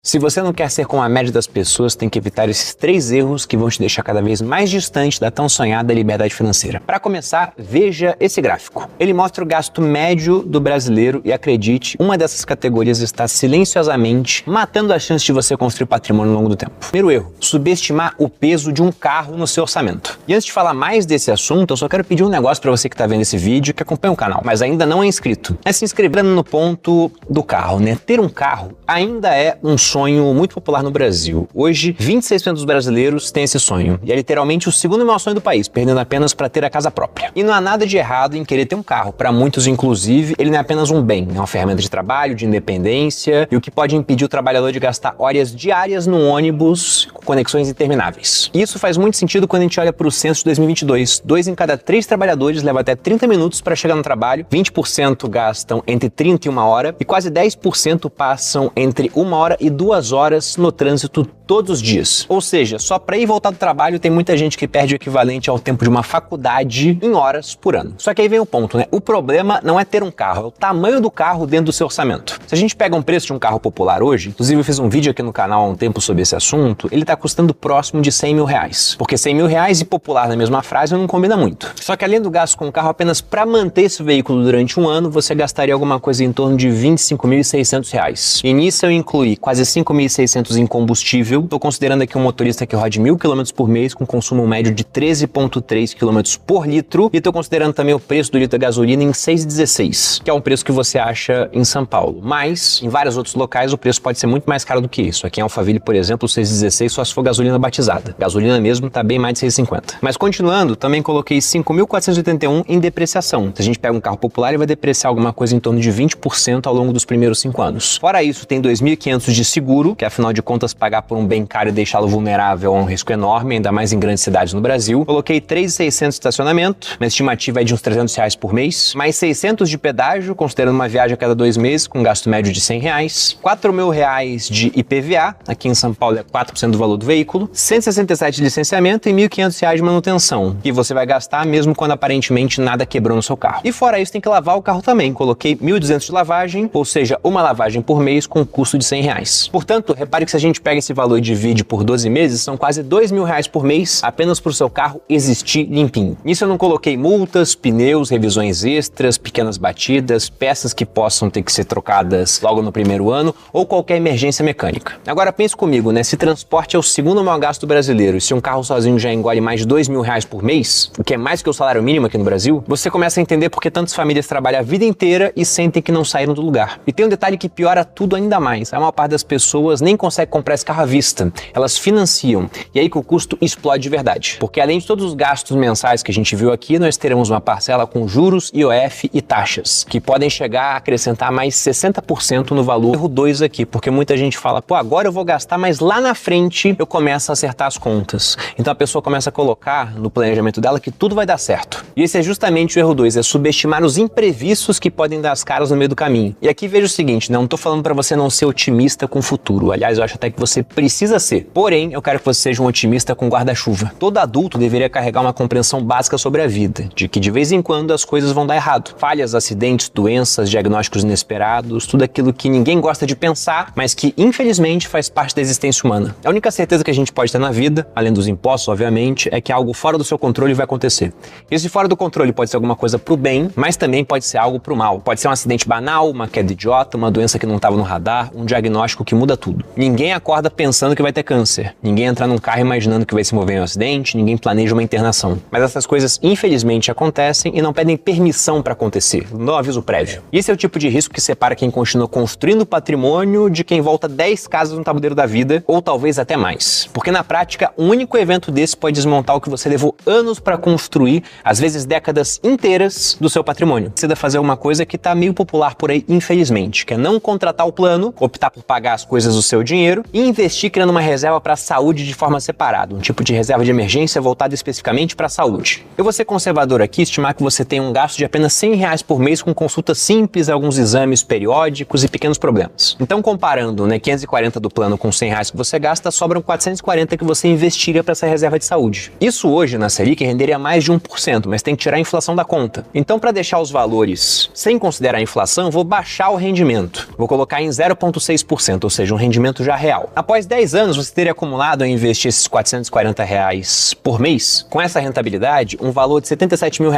Se você não quer ser como a média das pessoas, tem que evitar esses 3 erros que vão te deixar cada vez mais distante da tão sonhada liberdade financeira. Para começar, veja esse gráfico. Ele mostra o gasto médio do brasileiro e acredite, uma dessas categorias está silenciosamente matando a chance de você construir patrimônio ao longo do tempo. Primeiro erro, subestimar o peso de um carro no seu orçamento. E antes de falar mais desse assunto, eu só quero pedir um negócio para você que está vendo esse vídeo, que acompanha o canal, mas ainda não é inscrito. É se inscrever no ponto do carro, né? Ter um carro ainda é um sonho muito popular no Brasil. Hoje, 26% dos brasileiros têm esse sonho. E é literalmente o segundo maior sonho do país, perdendo apenas para ter a casa própria. E não há nada de errado em querer ter um carro. Para muitos, inclusive, ele não é apenas um bem, é uma ferramenta de trabalho, de independência, e o que pode impedir o trabalhador de gastar horas diárias no ônibus com conexões intermináveis. E isso faz muito sentido quando a gente olha para o censo de 2022. 2 em cada 3 trabalhadores levam até 30 minutos para chegar no trabalho, 20% gastam entre 30 e 1 hora, e quase 10% passam entre 1 hora e 2 horas no trânsito todos os dias. Ou seja, só para ir e voltar do trabalho tem muita gente que perde o equivalente ao tempo de uma faculdade em horas por ano. Só que aí vem o ponto, né? O problema não é ter um carro, é o tamanho do carro dentro do seu orçamento. Se a gente pega um preço de um carro popular hoje, inclusive eu fiz um vídeo aqui no canal há um tempo sobre esse assunto, ele tá custando próximo de 100 mil reais. Porque 100 mil reais e popular na mesma frase não combina muito. Só que além do gasto com o carro, apenas para manter esse veículo durante um ano, você gastaria alguma coisa em torno de 25.600 reais. E nisso eu incluí quase 5.600 em combustível. Tô considerando aqui um motorista que rode 1.000 km por mês com consumo médio de 13,3 km por litro. E tô considerando também o preço do litro de gasolina em 6,16, que é um preço que você acha em São Paulo. Mas em vários outros locais o preço pode ser muito mais caro do que isso. Aqui em Alphaville, por exemplo, 6,16 só se for gasolina batizada. Gasolina mesmo tá bem mais de 6,50. Mas continuando, também coloquei 5.481 em depreciação. Se a gente pega um carro popular, ele vai depreciar alguma coisa em torno de 20% ao longo dos primeiros 5 anos. Fora isso, tem 2.500 de seguro, que afinal de contas pagar por um bem caro e deixá-lo vulnerável é um risco enorme, ainda mais em grandes cidades no Brasil. Coloquei 3.600 de estacionamento, minha estimativa é de uns 300 reais por mês, mais 600 de pedágio, considerando uma viagem a cada 2 meses, com gasto médio de 100 reais, 4.000 reais de IPVA, aqui em São Paulo é 4% do valor do veículo, 167 de licenciamento e 1.500 reais de manutenção, que você vai gastar mesmo quando aparentemente nada quebrou no seu carro. E fora isso, tem que lavar o carro também. Coloquei 1.200 de lavagem, ou seja, uma lavagem por mês com custo de 100 reais. Portanto, repare que se a gente pega esse valor e divide por 12 meses, são quase 2.000 reais por mês apenas para o seu carro existir limpinho. Nisso eu não coloquei multas, pneus, revisões extras, pequenas batidas, peças que possam ter que ser trocadas logo no primeiro ano ou qualquer emergência mecânica. Agora pense comigo, né? Se transporte é o segundo maior gasto brasileiro e se um carro sozinho já engole mais de 2.000 reais por mês, o que é mais que o salário mínimo aqui no Brasil, você começa a entender por que tantas famílias trabalham a vida inteira e sentem que não saíram do lugar. E tem um detalhe que piora tudo ainda mais. A maior parte das pessoas nem consegue comprar esse carro à vista. Elas financiam. E aí que o custo explode de verdade. Porque além de todos os gastos mensais que a gente viu aqui, nós teremos uma parcela com juros, IOF e taxas, que podem chegar a acrescentar mais 60% no valor. Erro 2 aqui, porque muita gente fala, pô, agora eu vou gastar, mas lá na frente eu começo a acertar as contas. Então a pessoa começa a colocar no planejamento dela que tudo vai dar certo. E esse é justamente o erro 2, é subestimar os imprevistos que podem dar as caras no meio do caminho. E aqui veja o seguinte, né? Não tô falando para você não ser otimista com o futuro. Aliás, eu acho até que você precisa ser. Porém, eu quero que você seja um otimista com guarda-chuva. Todo adulto deveria carregar uma compreensão básica sobre a vida, de que de vez em quando as coisas vão dar errado. Falhas, acidentes, doenças, diagnósticos inesperados, tudo aquilo que ninguém gosta de pensar, mas que infelizmente faz parte da existência humana. A única certeza que a gente pode ter na vida, além dos impostos, obviamente, é que algo fora do seu controle vai acontecer. Esse fora do controle pode ser alguma coisa pro bem, mas também pode ser algo pro mal. Pode ser um acidente banal, uma queda idiota, uma doença que não estava no radar, um diagnóstico que muda tudo. Ninguém acorda pensando que vai ter câncer. Ninguém entra num carro imaginando que vai se mover em um acidente, ninguém planeja uma internação. Mas essas coisas, infelizmente, acontecem e não pedem permissão para acontecer, no aviso prévio. E esse é o tipo de risco que separa quem continua construindo patrimônio de quem volta 10 casas no tabuleiro da vida, ou talvez até mais. Porque na prática, um único evento desse pode desmontar o que você levou anos para construir, às vezes décadas inteiras, do seu patrimônio. Você deve fazer uma coisa que tá meio popular por aí, infelizmente, que é não contratar o plano, optar por pagar as coisas do seu dinheiro e investir investir criando uma reserva para a saúde de forma separada, um tipo de reserva de emergência voltada especificamente para a saúde. Eu vou ser conservador aqui, estimar que você tem um gasto de apenas R$100 por mês com consultas simples, alguns exames periódicos e pequenos problemas. Então, comparando, 540 do plano com R$100 que você gasta, sobram 440 que você investiria para essa reserva de saúde. Isso hoje na Selic renderia mais de 1%, mas tem que tirar a inflação da conta. Então, para deixar os valores sem considerar a inflação, vou baixar o rendimento. Vou colocar em 0,6%, ou seja, um rendimento já real. Após 10 anos, você teria acumulado a investir esses R$440 por mês, com essa rentabilidade, um valor de R$77 mil.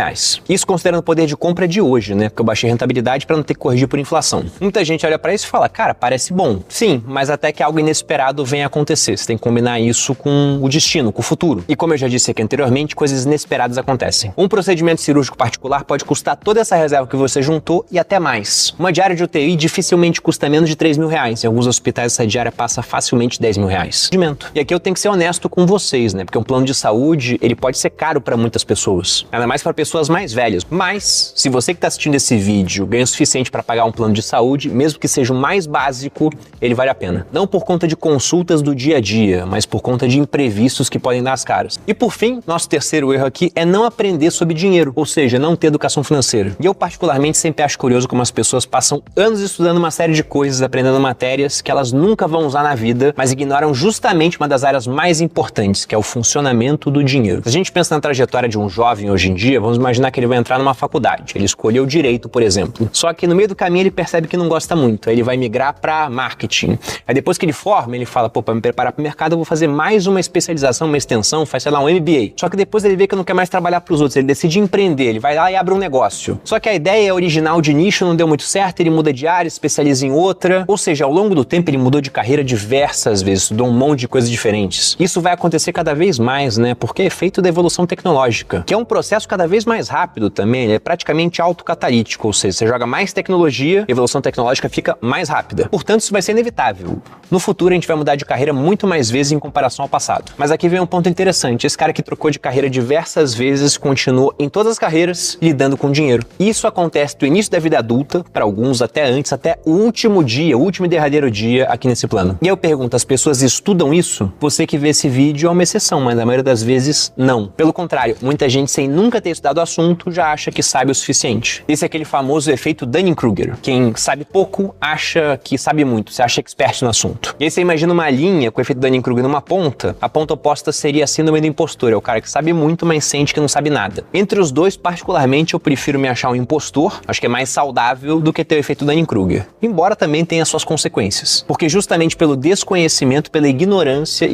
Isso considerando o poder de compra de hoje, Porque eu baixei a rentabilidade para não ter que corrigir por inflação. Muita gente olha para isso e fala, cara, parece bom. Sim, mas até que algo inesperado venha a acontecer. Você tem que combinar isso com o destino, com o futuro. E como eu já disse aqui anteriormente, coisas inesperadas acontecem. Um procedimento cirúrgico particular pode custar toda essa reserva que você juntou e até mais. Uma diária de UTI dificilmente custa menos de R$3 mil. Em alguns hospitais essa diária passa facilmente R$10 mil. E aqui eu tenho que ser honesto com vocês, Porque um plano de saúde, ele pode ser caro para muitas pessoas. Ainda mais para pessoas mais velhas. Mas, se você que está assistindo esse vídeo ganha o suficiente para pagar um plano de saúde, mesmo que seja o mais básico, ele vale a pena. Não por conta de consultas do dia a dia, mas por conta de imprevistos que podem dar as caras. E por fim, nosso terceiro erro aqui é não aprender sobre dinheiro, ou seja, não ter educação financeira. E eu particularmente sempre acho curioso como as pessoas passam anos estudando uma série de coisas, aprendendo matérias que elas nunca vão usar na vida, mas ignoram justamente uma das áreas mais importantes, que é o funcionamento do dinheiro. Se a gente pensa na trajetória de um jovem hoje em dia, vamos imaginar que ele vai entrar numa faculdade. Ele escolheu direito, por exemplo. Só que no meio do caminho ele percebe que não gosta muito. Aí ele vai migrar para marketing. Aí depois que ele forma, ele fala, para me preparar para o mercado, eu vou fazer mais uma especialização, uma extensão, faz, sei lá, um MBA. Só que depois ele vê que não quer mais trabalhar para os outros. Ele decide empreender, ele vai lá e abre um negócio. Só que a ideia original de nicho não deu muito certo, ele muda de área, especializa em outra. Ou seja, ao longo do tempo ele mudou de carreira diversas vezes, estudou um monte de coisas diferentes. Isso vai acontecer cada vez mais, porque é efeito da evolução tecnológica, que é um processo cada vez mais rápido também, ele é praticamente autocatalítico, ou seja, você joga mais tecnologia, a evolução tecnológica fica mais rápida. Portanto, isso vai ser inevitável. No futuro, a gente vai mudar de carreira muito mais vezes em comparação ao passado. Mas aqui vem um ponto interessante. Esse cara que trocou de carreira diversas vezes continua em todas as carreiras lidando com dinheiro. Isso acontece do início da vida adulta, para alguns até antes, até o último dia, o último e derradeiro dia aqui nesse plano. E eu pergunto, as pessoas estudam isso? Você que vê esse vídeo é uma exceção, mas na maioria das vezes, não. Pelo contrário, muita gente sem nunca ter estudado o assunto já acha que sabe o suficiente. Esse é aquele famoso efeito Dunning-Kruger. Quem sabe pouco acha que sabe muito, se acha expert no assunto. E aí você imagina uma linha com o efeito Dunning-Kruger numa ponta, a ponta oposta seria a síndrome do impostor, é o cara que sabe muito, mas sente que não sabe nada. Entre os dois, particularmente, eu prefiro me achar um impostor, acho que é mais saudável do que ter o efeito Dunning-Kruger. Embora também tenha suas consequências. Porque justamente pelo desconhecimento, pela ignorância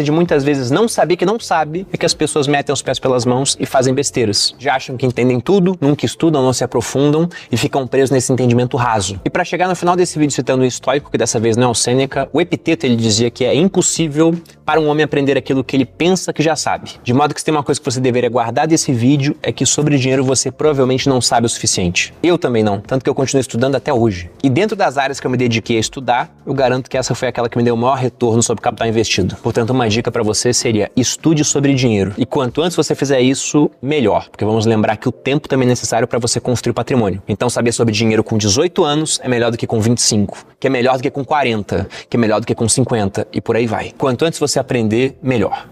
de muitas vezes não saber que não sabe, é que as pessoas metem os pés pelas mãos e fazem besteiras. Já acham que entendem tudo, nunca estudam, não se aprofundam e ficam presos nesse entendimento raso. E para chegar no final desse vídeo citando um estoico, que dessa vez não é o Sêneca, o Epiteto ele dizia que é impossível para um homem aprender aquilo que ele pensa que já sabe. De modo que se tem uma coisa que você deveria guardar desse vídeo é que sobre dinheiro você provavelmente não sabe o suficiente. Eu também não, tanto que eu continuo estudando até hoje. E dentro das áreas que eu me dediquei a estudar, eu garanto que essa foi aquela que me deu o maior retorno sobre capital investido. Portanto, uma dica para você seria estude sobre dinheiro. E quanto antes você fizer isso, melhor. Porque vamos lembrar que o tempo também é necessário para você construir patrimônio. Então saber sobre dinheiro com 18 anos é melhor do que com 25, que é melhor do que com 40, que é melhor do que com 50 e por aí vai. Quanto antes você aprender, melhor.